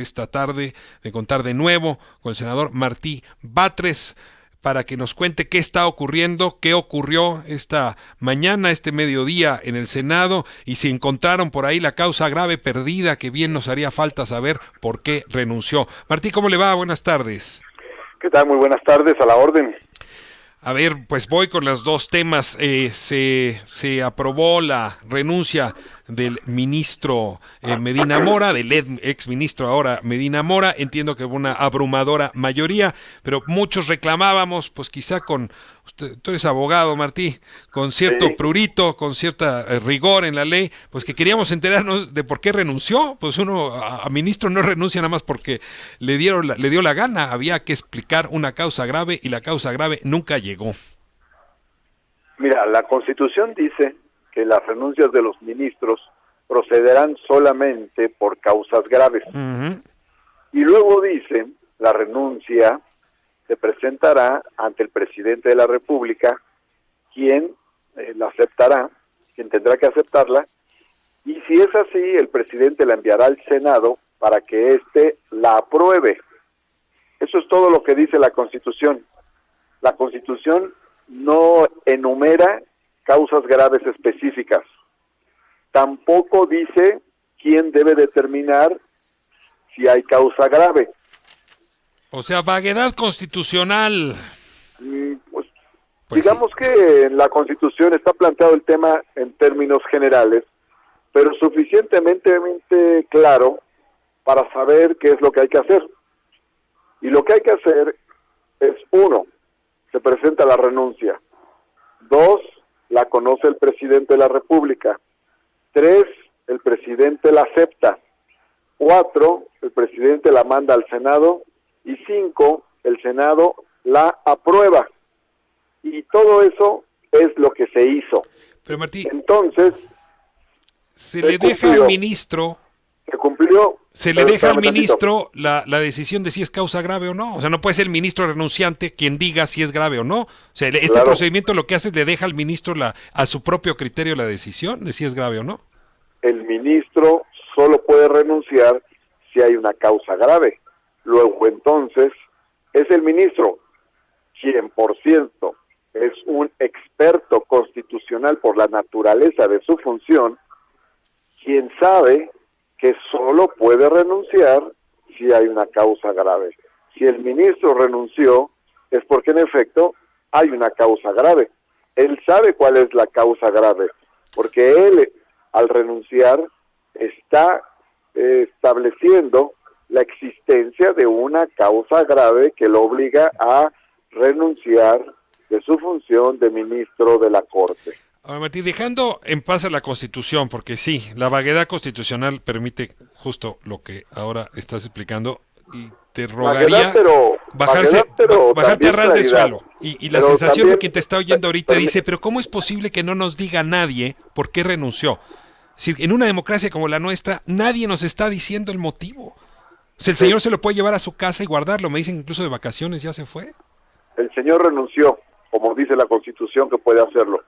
esta tarde de contar de nuevo con el senador Martí Batres para que nos cuente qué está ocurriendo, qué ocurrió esta mañana, este mediodía en el Senado y si encontraron por ahí la causa grave perdida, que bien nos haría falta saber por qué renunció. Martí, ¿cómo le va? Buenas tardes. ¿Qué tal? Muy buenas tardes, a la orden. A ver, pues voy con los dos temas. Se aprobó la renuncia del ministro Medina Mora, del ex ministro ahora Medina Mora. Entiendo que hubo una abrumadora mayoría, pero muchos reclamábamos, pues quizá con, tú eres abogado, Martí, con cierto Sí, prurito, con cierta rigor en la ley, pues que queríamos enterarnos de por qué renunció. Pues uno a ministro no renuncia nada más porque le dio la gana. Había que explicar una causa grave y la causa grave nunca llegó. mira, la Constitución dice que las renuncias de los ministros procederán solamente por causas graves. Uh-huh. Y luego dice, la renuncia se presentará ante el presidente de la República, quien la aceptará, quien tendrá que aceptarla, y si es así, el presidente la enviará al Senado para que éste la apruebe. Eso es todo lo que dice la Constitución. La Constitución no enumera causas graves específicas. Tampoco dice quién debe determinar si hay causa grave. O sea, vaguedad constitucional. Pues, Pues sí. digamos que en la Constitución está planteado el tema en términos generales, pero suficientemente claro para saber qué es lo que hay que hacer. Y lo que hay que hacer es, uno, se presenta la renuncia. Dos, la conoce el presidente de la República. Tres, el presidente la acepta. Cuatro, el presidente la manda al Senado. Y cinco, el Senado la aprueba. Y todo eso es lo que se hizo. Pero Martí, Entonces, se le deja al ministro, se cumplió. se le deja al Espérame tantito. ministro la decisión de si es causa grave o no. O sea, no puede ser el ministro renunciante quien diga si es grave o no. O sea, este Claro. procedimiento lo que hace es le deja al ministro a su propio criterio la decisión de si es grave o no. El ministro solo puede renunciar si hay una causa grave. Luego, entonces, es el ministro quien, por cierto, es un experto constitucional por la naturaleza de su función, quien sabe que solo puede renunciar si hay una causa grave. Si el ministro renunció, es porque en efecto hay una causa grave. Él sabe cuál es la causa grave, porque él, al renunciar, está estableciendo la existencia de una causa grave que lo obliga a renunciar de su función de ministro de la Corte. Ahora, Martí, dejando en paz a la Constitución, porque sí, la vaguedad constitucional permite justo lo que ahora estás explicando, y te rogaría bajarte a ras de suelo. Y la sensación también, de quien te está oyendo ahorita dice, pero ¿cómo es posible que no nos diga nadie por qué renunció? Si en una democracia como la nuestra, nadie nos está diciendo el motivo. O sea, el señor se lo puede llevar a su casa y guardarlo, me dicen incluso de vacaciones, ya se fue. El señor renunció, como dice la Constitución que puede hacerlo.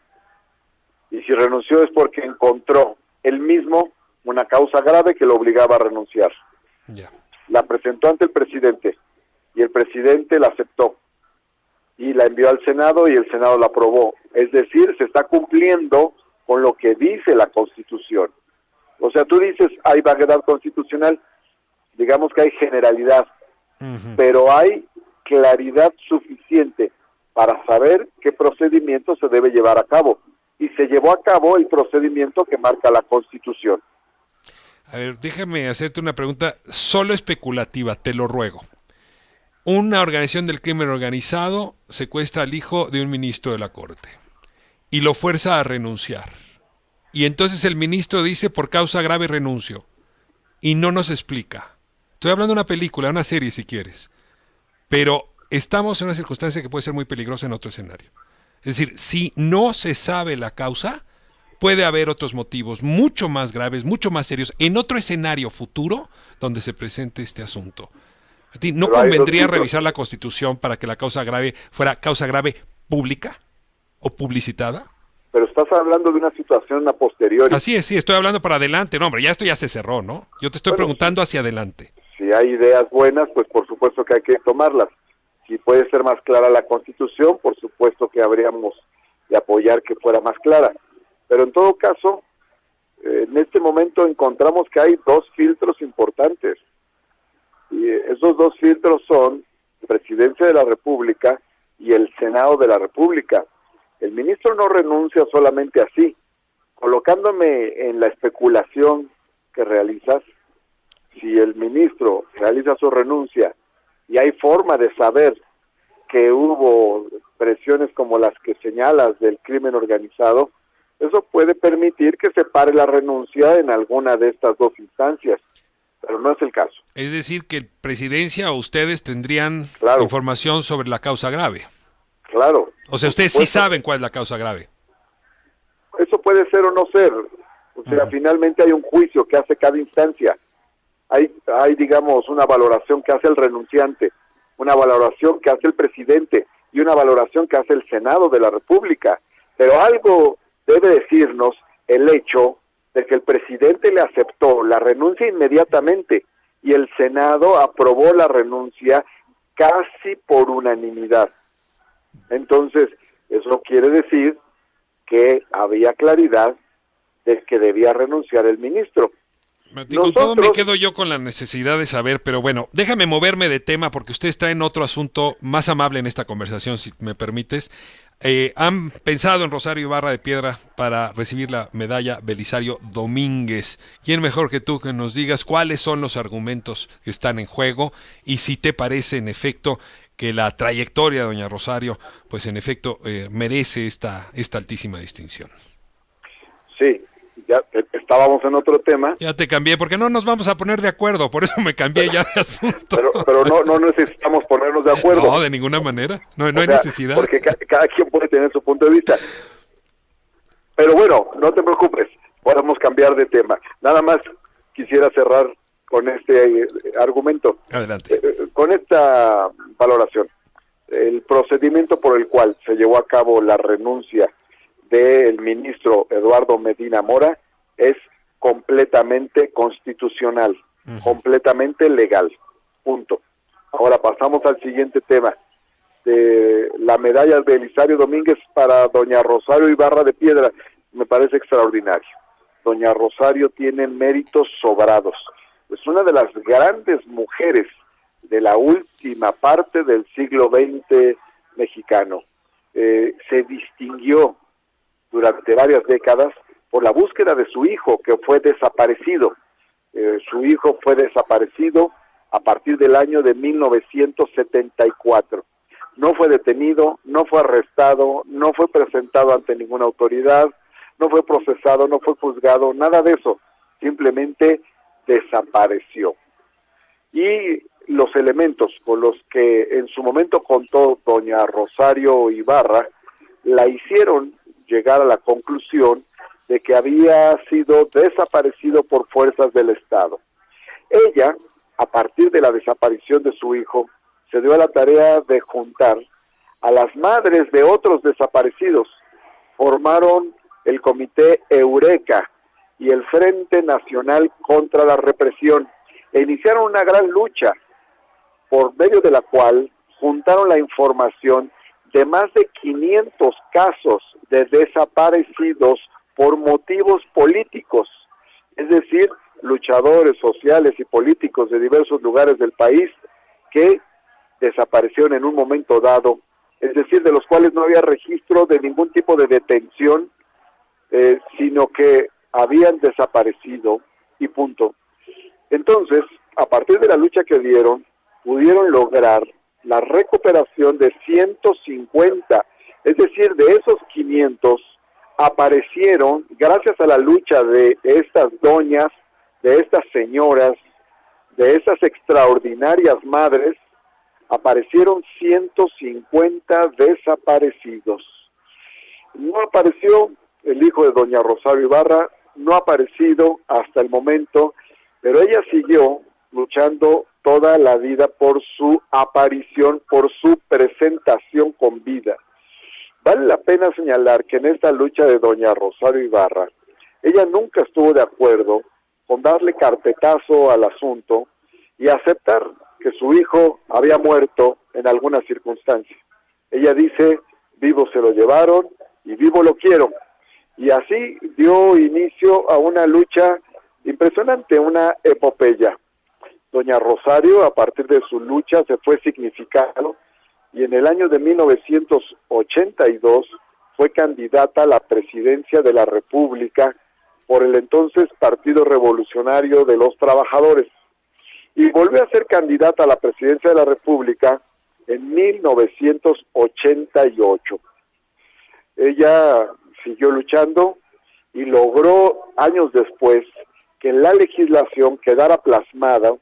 Y si renunció es porque encontró él mismo una causa grave que lo obligaba a renunciar. Ya. La presentó ante el presidente y el presidente la aceptó y la envió al Senado y el Senado la aprobó. Es decir, se está cumpliendo con lo que dice la Constitución. O sea, tú dices, hay vaguedad constitucional, digamos que hay generalidad, pero hay claridad suficiente para saber qué procedimiento se debe llevar a cabo. Y se llevó a cabo el procedimiento que marca la Constitución. A ver, déjame hacerte una pregunta solo especulativa, te lo ruego. Una organización del crimen organizado secuestra al hijo de un ministro de la Corte y lo fuerza a renunciar. Y entonces el ministro dice por causa grave renuncio y no nos explica. Estoy hablando de una película, una serie si quieres, pero estamos en una circunstancia que puede ser muy peligrosa en otro escenario. Es decir, si no se sabe la causa, puede haber otros motivos mucho más graves, mucho más serios, en otro escenario futuro donde se presente este asunto. ¿A ti no convendría revisar la Constitución para que la causa grave fuera causa grave pública o publicitada? Pero estás hablando de una situación a posteriori. Así es, sí, estoy hablando para adelante. No, hombre, ya esto ya se cerró, ¿no? Yo te estoy preguntando hacia adelante. Si Si hay ideas buenas, pues por supuesto que hay que tomarlas. Si puede ser más clara la Constitución, por supuesto que habríamos de apoyar que fuera más clara. Pero en todo caso, en este momento encontramos que hay dos filtros importantes. Y esos dos filtros son la Presidencia de la República y el Senado de la República. El ministro no renuncia solamente así. Colocándome en la especulación que realizas, si el ministro realiza su renuncia y hay forma de saber que hubo presiones como las que señalas del crimen organizado, eso puede permitir que se pare la renuncia en alguna de estas dos instancias, pero no es el caso. Es decir, que presidencia o ustedes tendrían información sobre la causa grave. Claro. O sea, ustedes sí saben cuál es la causa grave. Eso puede ser o no ser. O sea, finalmente hay un juicio que hace cada instancia. Hay, digamos, una valoración que hace el renunciante, una valoración que hace el presidente y una valoración que hace el Senado de la República. Pero algo debe decirnos el hecho de que el presidente le aceptó la renuncia inmediatamente y el Senado aprobó la renuncia casi por unanimidad. Entonces, eso quiere decir que había claridad de que debía renunciar el ministro. Con todo me quedo yo con la necesidad de saber, pero bueno, déjame moverme de tema porque ustedes traen otro asunto más amable en esta conversación, si me permites. Han pensado en Rosario Ibarra de Piedra para recibir la medalla Belisario Domínguez. ¿Quién mejor que tú que nos digas cuáles son los argumentos que están en juego y si te parece en efecto que la trayectoria de doña Rosario, pues en efecto merece esta altísima distinción? Sí, ya estábamos en otro tema. Ya te cambié, porque no nos vamos a poner de acuerdo, por eso me cambié ya de asunto. Pero no necesitamos ponernos de acuerdo. No, de ninguna manera, no hay necesidad. Porque cada quien puede tener su punto de vista. Pero bueno, no te preocupes, podemos cambiar de tema. Nada más quisiera cerrar con este argumento. Adelante. Con esta valoración, el procedimiento por el cual se llevó a cabo la renuncia del ministro Eduardo Medina Mora es completamente constitucional, completamente legal, punto. Ahora pasamos al siguiente tema, de la medalla Belisario Domínguez para doña Rosario Ibarra de Piedra. Me parece extraordinario. Doña Rosario tiene méritos sobrados. Es una de las grandes mujeres de la última parte del siglo XX mexicano. Se distinguió durante varias décadas por la búsqueda de su hijo, que fue desaparecido. Su hijo fue desaparecido a partir del año de 1974. No fue detenido, no fue arrestado, no fue presentado ante ninguna autoridad, no fue procesado, no fue juzgado, nada de eso. Simplemente desapareció. Y los elementos con los que en su momento contó doña Rosario Ibarra la hicieron llegar a la conclusión de que había sido desaparecido por fuerzas del Estado. Ella, a partir de la desaparición de su hijo, se dio a la tarea de juntar a las madres de otros desaparecidos. Formaron el Comité Eureka y el Frente Nacional contra la Represión e iniciaron una gran lucha por medio de la cual juntaron la información de más de 500 casos de desaparecidos por motivos políticos, es decir, luchadores sociales y políticos de diversos lugares del país que desaparecieron en un momento dado, es decir, de los cuales no había registro de ningún tipo de detención, sino que habían desaparecido y punto. Entonces, a partir de la lucha que dieron, pudieron lograr la recuperación de 150, es decir, de esos 500 aparecieron, gracias a la lucha de estas doñas, de estas señoras, de estas extraordinarias madres, aparecieron 150 desaparecidos. No apareció el hijo de doña Rosario Ibarra, no ha aparecido hasta el momento, pero ella siguió luchando toda la vida por su aparición, por su presentación con vida. Vale la pena señalar que en esta lucha de doña Rosario Ibarra, ella nunca estuvo de acuerdo con darle carpetazo al asunto y aceptar que su hijo había muerto en alguna circunstancia. Ella dice, vivo se lo llevaron y vivo lo quiero. Y así dio inicio a una lucha impresionante, una epopeya. Doña Rosario, a partir de su lucha, se fue significando y en el año de 1982 fue candidata a la presidencia de la República por el entonces Partido Revolucionario de los Trabajadores. Y volvió a ser candidata a la presidencia de la República en 1988. Ella siguió luchando y logró años después que en la legislación quedara plasmada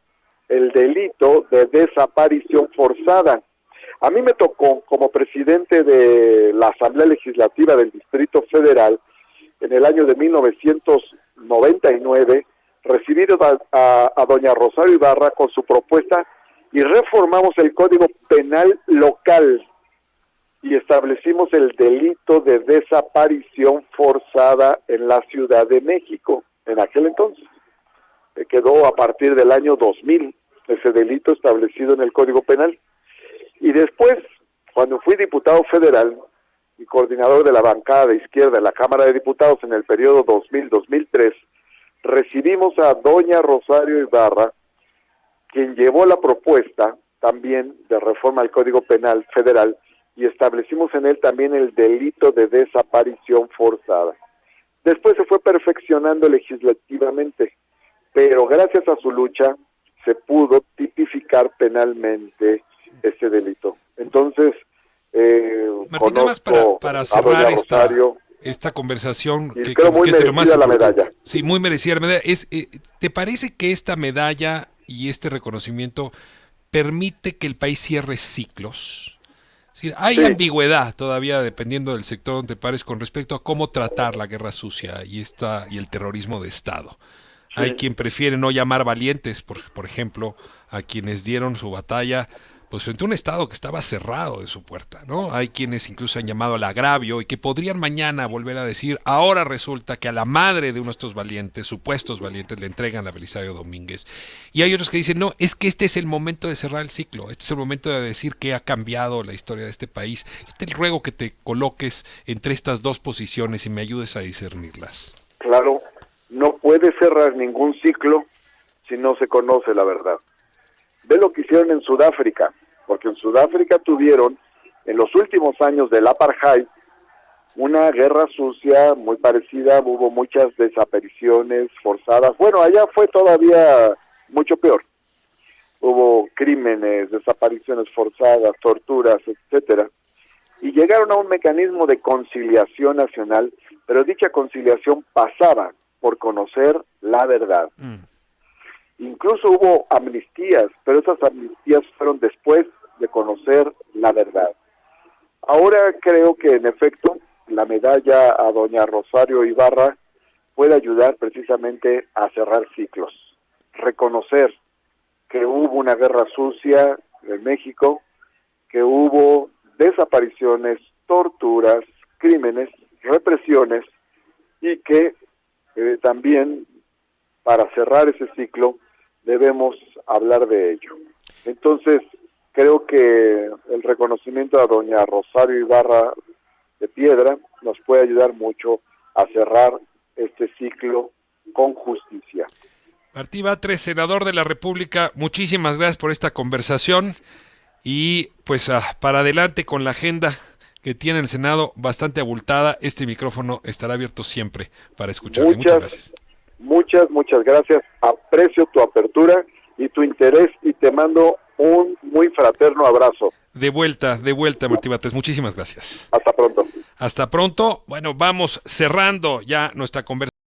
el delito de desaparición forzada. A mí me tocó, como presidente de la Asamblea Legislativa del Distrito Federal, en el año de 1999, recibir a doña Rosario Ibarra con su propuesta y reformamos el Código Penal local y establecimos el delito de desaparición forzada en la Ciudad de México, en aquel entonces. Quedó a partir del año 2000 ese delito establecido en el Código Penal. Y después, cuando fui diputado federal y coordinador de la bancada de izquierda en la Cámara de Diputados en el periodo 2000-2003, recibimos a doña Rosario Ibarra, quien llevó la propuesta también de reforma al Código Penal federal y establecimos en él también el delito de desaparición forzada. Después se fue perfeccionando legislativamente, pero gracias a su lucha se pudo tipificar penalmente ese delito. Entonces, Martín, nada más para cerrar esta conversación, que creo muy merecida la medalla. Sí, muy merecida la medalla. ¿Te parece que esta medalla y este reconocimiento permite que el país cierre ciclos? Sí, hay ambigüedad todavía, dependiendo del sector donde pares, con respecto a cómo tratar la guerra sucia y el terrorismo de Estado. Sí. Hay quien prefiere no llamar valientes, por ejemplo, a quienes dieron su batalla pues frente a un Estado que estaba cerrado de su puerta, ¿no? Hay quienes incluso han llamado al agravio y que podrían mañana volver a decir, ahora resulta que a la madre de uno de estos valientes, supuestos valientes, le entregan a Belisario Domínguez. Y hay otros que dicen, no, es que este es el momento de cerrar el ciclo, este es el momento de decir que ha cambiado la historia de este país. Te ruego que te coloques entre estas dos posiciones y me ayudes a discernirlas. Claro, no puede cerrar ningún ciclo si no se conoce la verdad. Ve lo que hicieron en Sudáfrica, porque en Sudáfrica tuvieron, en los últimos años del apartheid, una guerra sucia muy parecida, hubo muchas desapariciones forzadas. Bueno, allá fue todavía mucho peor. Hubo crímenes, desapariciones forzadas, torturas, etcétera. Y llegaron a un mecanismo de conciliación nacional, pero dicha conciliación pasaba por conocer la verdad. Incluso hubo amnistías, pero esas amnistías fueron después de conocer la verdad. Ahora creo que en efecto la medalla a doña Rosario Ibarra puede ayudar precisamente a cerrar ciclos, reconocer que hubo una guerra sucia en México, que hubo desapariciones, torturas, crímenes, represiones y que también para cerrar ese ciclo debemos hablar de ello. Entonces, creo que el reconocimiento a doña Rosario Ibarra de Piedra nos puede ayudar mucho a cerrar este ciclo con justicia. Martí Batres, senador de la República, muchísimas gracias por esta conversación y pues para adelante con la agenda que tiene el Senado bastante abultada. Este micrófono estará abierto siempre para escucharle. Muchas gracias. Muchas gracias. Aprecio tu apertura y tu interés y te mando un muy fraterno abrazo. De vuelta, Martí Batres. Muchísimas gracias. Hasta pronto. Hasta pronto. Bueno, vamos cerrando ya nuestra conversación.